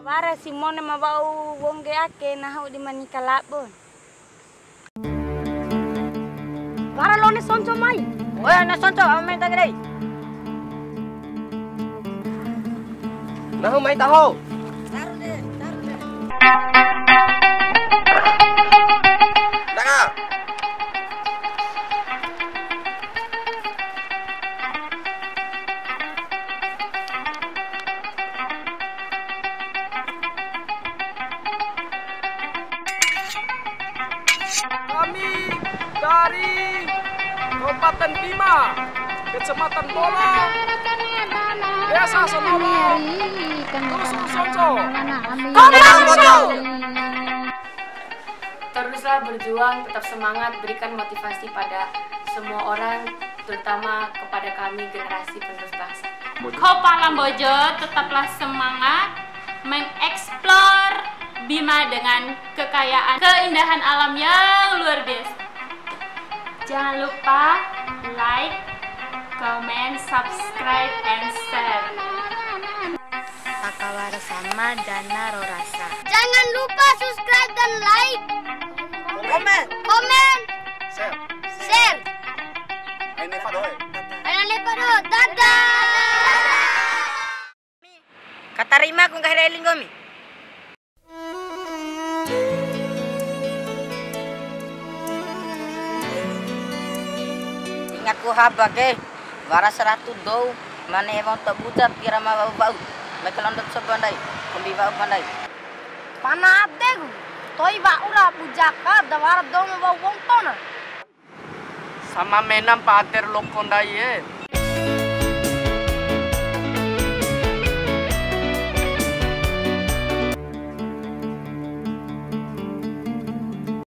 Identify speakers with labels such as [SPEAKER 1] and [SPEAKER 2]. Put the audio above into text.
[SPEAKER 1] Wara Simone mabau wong ge ake nahu di manika labon.
[SPEAKER 2] Wara lone sonco mai.
[SPEAKER 3] Oya na sonco amai tagre.
[SPEAKER 4] Nahu mai tahu.
[SPEAKER 3] Taruh deh.
[SPEAKER 4] Dengar.
[SPEAKER 5] Kami dari Kabupaten Bima, Kecamatan Bola, Desa Sonolong, Dusun Sonco.
[SPEAKER 6] Teruslah berjuang, tetap semangat, berikan motivasi pada semua orang, terutama kepada kami generasi penerus bangsa.
[SPEAKER 7] Kopang Lambojo tetaplah semangat mengeksplor Bima dengan kekayaan keindahan alam yang luar biasa. Jangan lupa like, comment, subscribe, and share.
[SPEAKER 1] Takawara sama Dana Rorasa.
[SPEAKER 2] Jangan lupa subscribe dan like.
[SPEAKER 3] Komen.
[SPEAKER 2] Share.
[SPEAKER 4] Ini Fadoy.
[SPEAKER 2] Ayo dadah.
[SPEAKER 3] Kata Rima kung kahirailing gomi. Ingat ku habak Wara 100 do. Mana emang tak buta kira ma bau. Mereka londot sebandai. Kumbi bau pandai.
[SPEAKER 2] Panate gu. Toi ba ura bujaka da wara do mo wong tona.
[SPEAKER 5] Sama menam pater lokondai